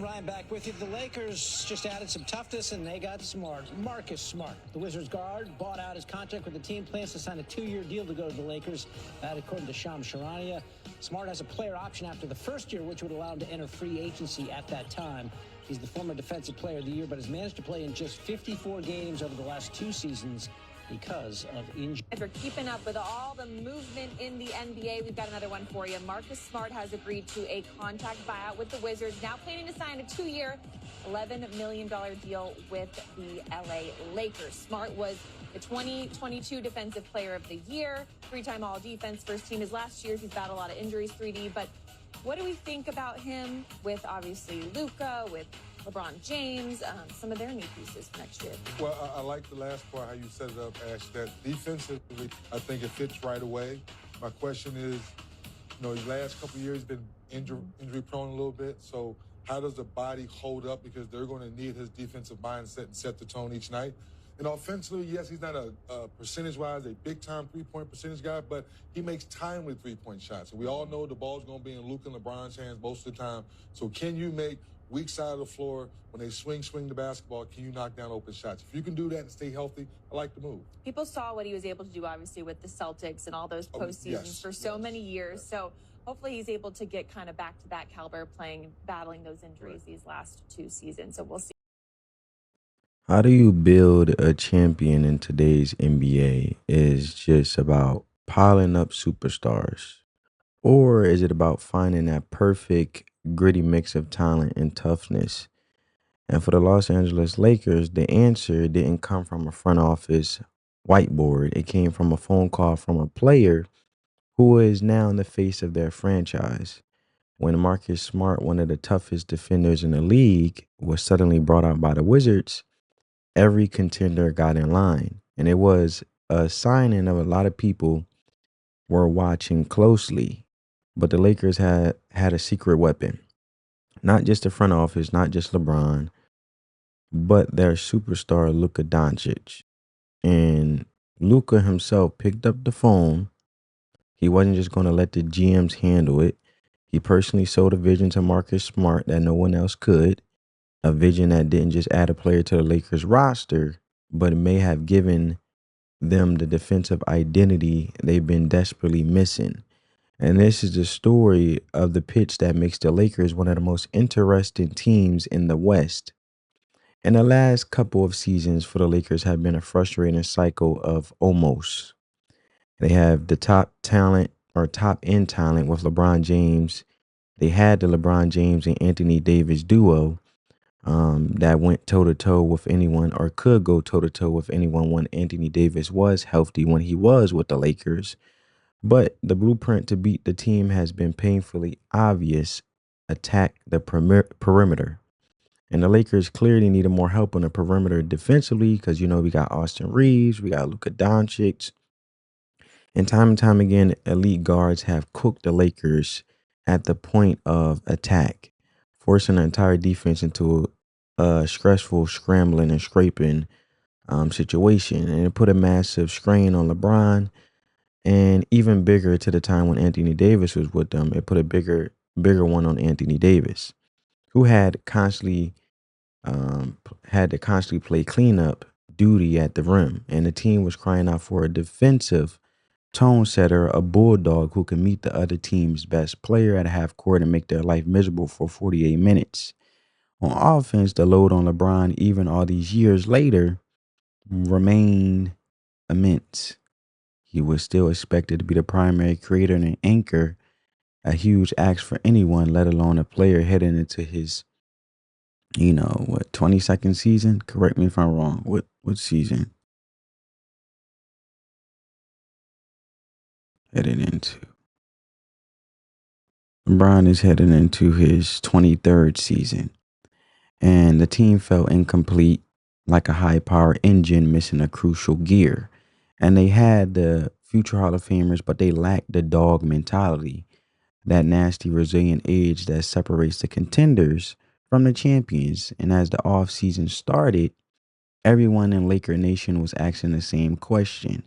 and Ryan back with you. The Lakers just added some toughness, and they got smart. Marcus Smart, the Wizards guard, bought out his contract with the team, plans to sign a 2-year deal to go to the Lakers. That, according to Shams Charania. Smart has a player option after the first year, which would allow him to enter free agency at that time. He's the former Defensive Player of the Year, but has managed to play in just 54 games over the last 2 seasons because of injury. As we're keeping up with all the movement in the NBA, we've got another one for you. Marcus Smart has agreed to a contract buyout with the Wizards, now planning to sign a 2-year, $11 million deal with the LA Lakers. Smart was the 2022 Defensive Player of the Year, 3-time All-Defense, first team. His last year, he's battled a lot of injuries, 3D, but what do we think about him with, obviously, Luka, with LeBron James, some of their new pieces for next year? Well, I like the last part, how you set it up, Ash, that defensively, I think it fits right away. My question is, his last couple of years he's been injury prone a little bit, so how does the body hold up? Because they're going to need his defensive mindset and set the tone each night. And offensively, yes, he's not a percentage-wise a big-time three-point percentage guy, but he makes timely three-point shots. And we all know the ball's going to be in Luka and LeBron's hands most of the time. So can you make weak side of the floor, when they swing the basketball, can you knock down open shots? If you can do that and stay healthy, I like the move. People saw what he was able to do, obviously, with the Celtics and all those postseasons for so many years. So hopefully he's able to get kind of back to that caliber, battling those injuries these last 2 seasons. So we'll see. How do you build a champion in today's NBA? Is just about piling up superstars? Or is it about finding that perfect, gritty mix of talent and toughness? And for the Los Angeles Lakers, the answer didn't come from a front office whiteboard. It came from a phone call from a player who is now in the face of their franchise. When Marcus Smart, one of the toughest defenders in the league, was suddenly brought out by the Wizards, every contender got in line. And it was a signing of a lot of people were watching closely. But the Lakers had a secret weapon. Not just the front office, not just LeBron, but their superstar, Luka Dončić. And Luka himself picked up the phone. He wasn't just going to let the GMs handle it. He personally sold a vision to Marcus Smart that no one else could. A vision that didn't just add a player to the Lakers roster, but may have given them the defensive identity they've been desperately missing. And this is the story of the pitch that makes the Lakers one of the most interesting teams in the West. And the last couple of seasons for the Lakers have been a frustrating cycle of almost. They have the top talent or top end talent with LeBron James. They had the LeBron James and Anthony Davis duo that went toe-to-toe with anyone, or could go toe-to-toe with anyone, when Anthony Davis was healthy, when he was with the Lakers. But the blueprint to beat the team has been painfully obvious: attack the perimeter. And the Lakers clearly needed more help on the perimeter defensively because, we got Austin Reeves, we got Luka Dončić. And time again, elite guards have cooked the Lakers at the point of attack, forcing the entire defense into a stressful scrambling and scraping situation. And it put a massive strain on LeBron. And even bigger, to the time when Anthony Davis was with them, it put a bigger one on Anthony Davis, who had to constantly play cleanup duty at the rim. And the team was crying out for a defensive tone setter, a bulldog who can meet the other team's best player at half court and make their life miserable for 48 minutes. On offense, the load on LeBron, even all these years later, remained immense. He was still expected to be the primary creator and an anchor, a huge ask for anyone, let alone a player heading into his, 22nd season? Correct me if I'm wrong. What season? Headed into. LeBron is heading into his 23rd season. And the team felt incomplete, like a high-power engine missing a crucial gear. And they had the future Hall of Famers, but they lacked the dog mentality, that nasty, resilient edge that separates the contenders from the champions. And as the offseason started, everyone in Laker Nation was asking the same question: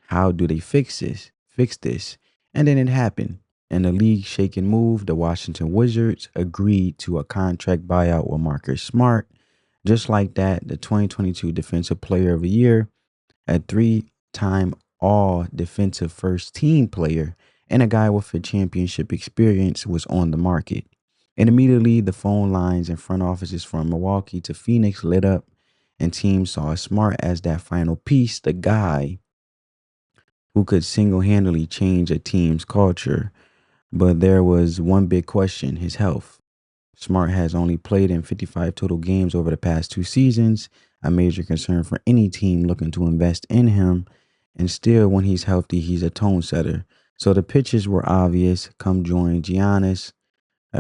how do they fix this? And then it happened. In a league-shaking move, the Washington Wizards agreed to a contract buyout with Marcus Smart. Just like that, the 2022 Defensive Player of the Year, a three-time All-Defensive First-Team player, and a guy with a championship experience was on the market. And immediately, the phone lines and front offices from Milwaukee to Phoenix lit up, and teams saw Smart as that final piece, the guy who could single-handedly change a team's culture. But there was one big question: his health. Smart has only played in 55 total games over the past 2 seasons, a major concern for any team looking to invest in him. And still, when he's healthy, he's a tone setter. So the pitches were obvious: come join Giannis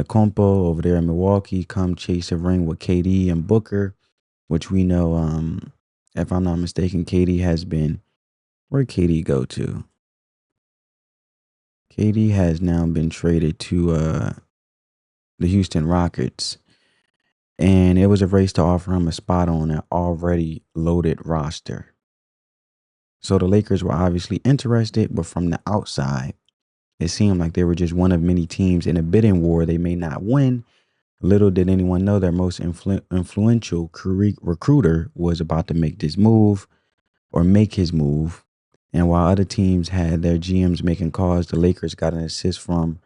Compo over there in Milwaukee, come chase a ring with KD and Booker, which we know, if I'm not mistaken, KD has been, where'd KD go to? KD has now been traded to the Houston Rockets, and it was a race to offer him a spot on an already loaded roster. So the Lakers were obviously interested, but from the outside, it seemed like they were just one of many teams in a bidding war they may not win. Little did anyone know their most influential recruiter was about to make this move, or make his move. And while other teams had their GMs making calls, the Lakers got an assist from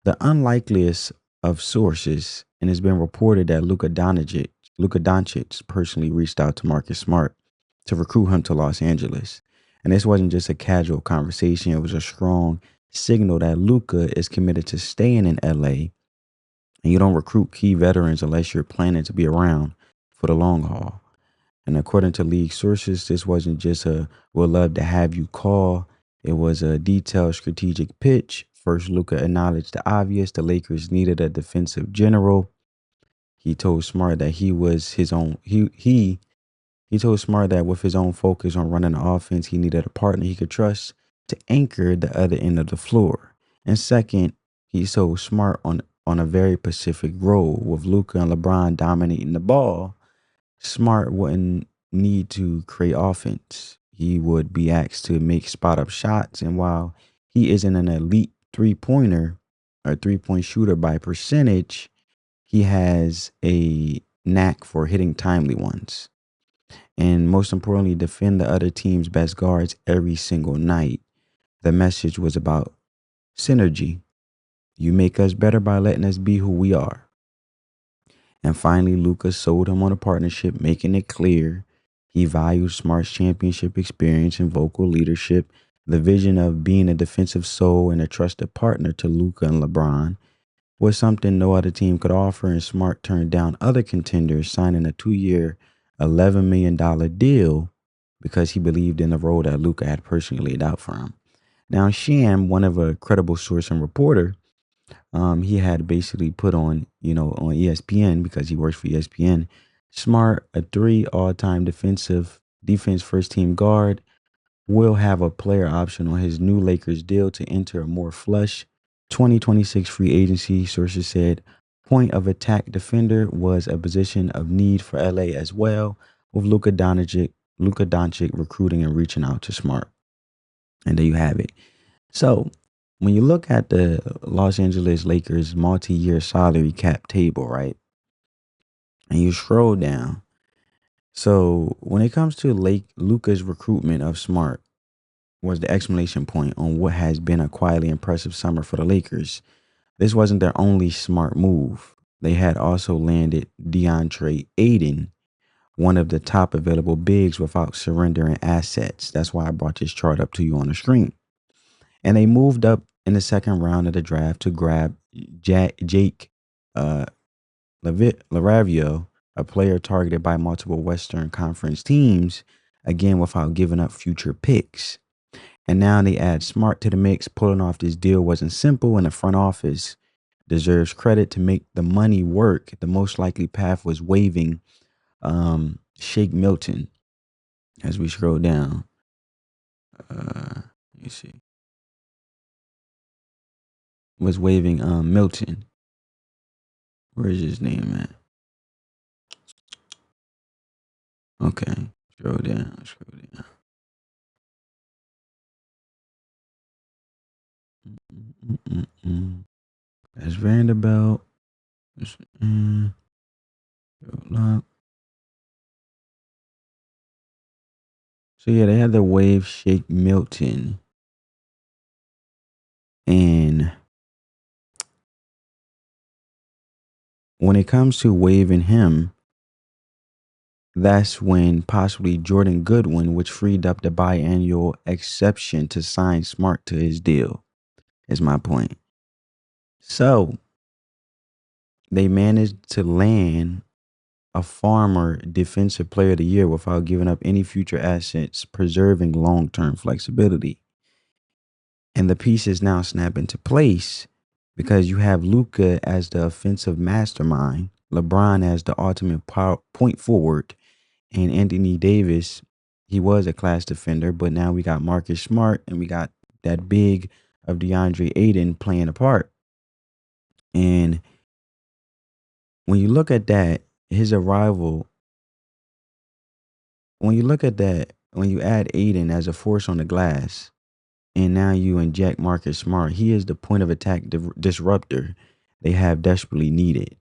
the unlikeliest of sources. And it's been reported that Luka Dončić personally reached out to Marcus Smart to recruit him to Los Angeles. And this wasn't just a casual conversation. It was a strong signal that Luka is committed to staying in LA. And you don't recruit key veterans unless you're planning to be around for the long haul. And according to league sources, this wasn't just a "we'll love to have you" call. It was a detailed strategic pitch. First, Luka acknowledged the obvious: the Lakers needed a defensive general. He told Smart that he told Smart that with his own focus on running the offense, he needed a partner he could trust to anchor the other end of the floor. And second, he told Smart on a very specific role. With Luka and LeBron dominating the ball, Smart wouldn't need to create offense. He would be asked to make spot up shots. And while he isn't an elite three-pointer or three-point shooter by percentage, he has a knack for hitting timely ones. And most importantly, defend the other team's best guards every single night. The message was about synergy. You make us better by letting us be who we are. And finally, Luka sold him on a partnership, making it clear he valued Smart's championship experience and vocal leadership. The vision of being a defensive soul and a trusted partner to Luka and LeBron was something no other team could offer, and Smart turned down other contenders, signing a 2-year, $11 million deal because he believed in the role that Luka had personally laid out for him. Now, Sham, one of a credible source and reporter, he had basically put on ESPN, because he works for ESPN, Smart, a 3 all-time defense first-team guard, will have a player option on his new Lakers deal to enter a more flush 2026 free agency. Sources said point of attack defender was a position of need for LA as well, with Luka Dončić recruiting and reaching out to Smart. And there you have it. So when you look at the Los Angeles Lakers multi-year salary cap table, right, and you scroll down, so when it comes to Luka's recruitment of Smart was the exclamation point on what has been a quietly impressive summer for the Lakers. This wasn't their only Smart move. They had also landed DeAndre Ayton, one of the top available bigs, without surrendering assets. That's why I brought this chart up to you on the screen. And they moved up in the second round of the draft to grab Jake LaRavio, a player targeted by multiple Western Conference teams, again without giving up future picks. And now they add Smart to the mix. Pulling off this deal wasn't simple, and the front office deserves credit to make the money work. The most likely path was waiving Shake Milton. As we scroll down, let me see, was waiving Milton. Where is his name at? Okay, scroll down. That's Vanderbilt. That's, look. So yeah, they had the wave Shake Milton, and when it comes to waving him, that's when possibly Jordan Goodwin, which freed up the biannual exception to sign Smart to his deal, is my point. So they managed to land a former defensive player of the year without giving up any future assets, preserving long-term flexibility. And the pieces now snap into place because you have Luka as the offensive mastermind, LeBron as the ultimate point forward, and Anthony Davis, he was a class defender, but now we got Marcus Smart and we got that big of DeAndre Ayton playing a part. And when you look at that, his arrival, when you look at that, when you add Ayton as a force on the glass, and now you inject Marcus Smart, he is the point of attack disruptor they have desperately needed.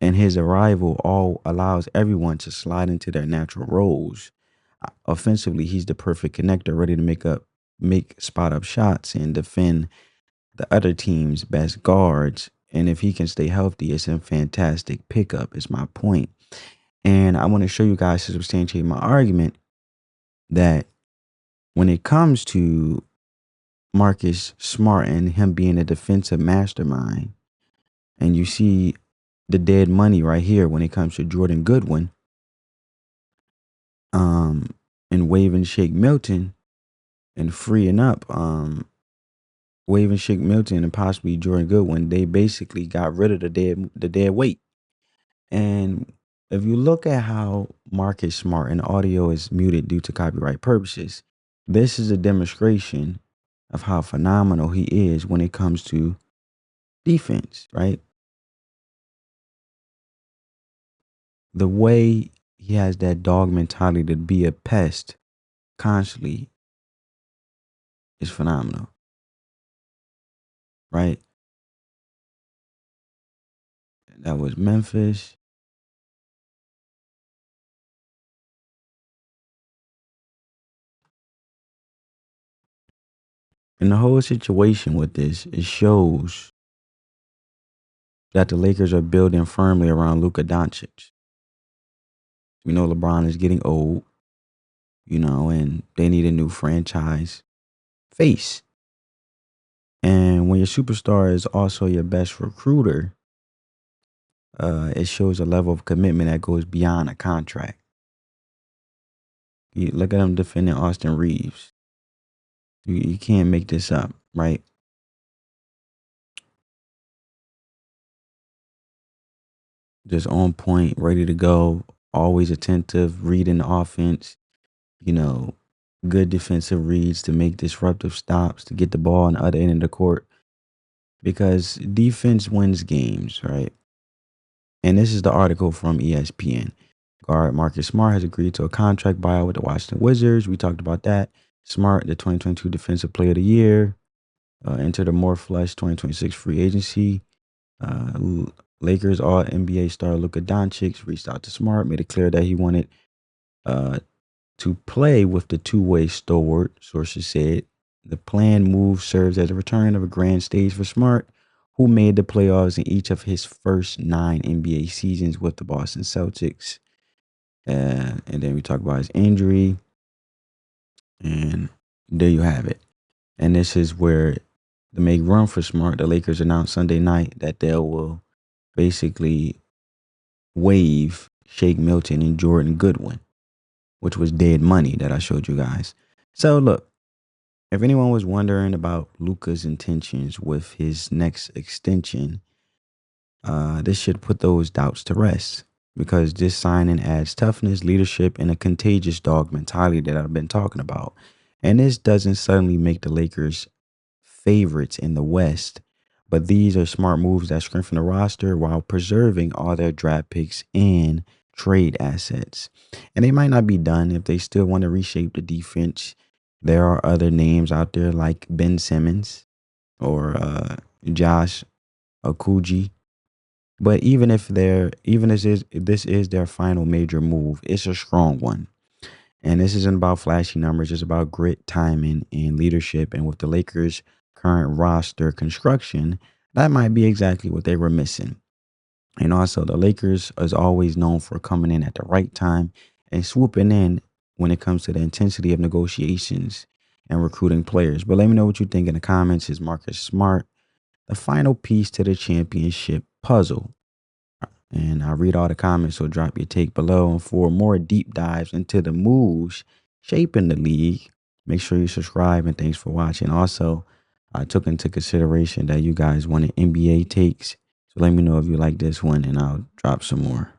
And his arrival all allows everyone to slide into their natural roles. Offensively, he's the perfect connector, ready to make spot up shots and defend the other team's best guards. And if he can stay healthy, it's a fantastic pickup, is my point. And I want to show you guys to substantiate my argument that when it comes to Marcus Smart and him being a defensive mastermind, and you see the dead money right here when it comes to Jordan Goodwin, and waving Shake Milton and freeing up, waving Shake Milton and possibly Jordan Goodwin, they basically got rid of the dead weight. And if you look at how Marcus Smart and audio is muted due to copyright purposes, this is a demonstration of how phenomenal he is when it comes to defense, right? The way he has that dog mentality to be a pest constantly is phenomenal, right? That was Memphis. And the whole situation with this, it shows that the Lakers are building firmly around Luka Dončić. We know LeBron is getting old, and they need a new franchise face. And when your superstar is also your best recruiter, it shows a level of commitment that goes beyond a contract. You look at him defending Austin Reeves. You can't make this up, right? Just on point, ready to go, always attentive, reading the offense, good defensive reads to make disruptive stops, to get the ball on the other end of the court. Because defense wins games, right? And this is the article from ESPN. Guard Marcus Smart has agreed to a contract buyout with the Washington Wizards. We talked about that. Smart, the 2022 Defensive Player of the Year, entered a more flush 2026 free agency. Lakers All NBA star Luka Dončić reached out to Smart, made it clear that he wanted to play with the two-way stalwart, sources said. The planned move serves as a return of a grand stage for Smart, who made the playoffs in each of his first 9 NBA seasons with the Boston Celtics. And then we talk about his injury. And there you have it. And this is where, to make room for Smart, the Lakers announced Sunday night that they will basically waive Shake Milton and Jordan Goodwin, which was dead money that I showed you guys. So look, if anyone was wondering about Luka's intentions with his next extension, this should put those doubts to rest, because this signing adds toughness, leadership, and a contagious dog mentality that I've been talking about. And this doesn't suddenly make the Lakers favorites in the West, but these are smart moves that strengthen the roster while preserving all their draft picks and trade assets. And they might not be done if they still want to reshape the defense. There are other names out there like Ben Simmons or Josh Okuji. But even if this is their final major move, it's a strong one. And this isn't about flashy numbers, it's about grit, timing, and leadership. And with the Lakers' current roster construction, that might be exactly what they were missing. And also, the Lakers is always known for coming in at the right time and swooping in when it comes to the intensity of negotiations and recruiting players. But let me know what you think in the comments. Is Marcus Smart the final piece to the championship puzzle? And I'll read all the comments, so drop your take below. And for more deep dives into the moves shaping the league, make sure you subscribe, and thanks for watching. Also, I took into consideration that you guys wanted NBA takes. So let me know if you like this one, and I'll drop some more.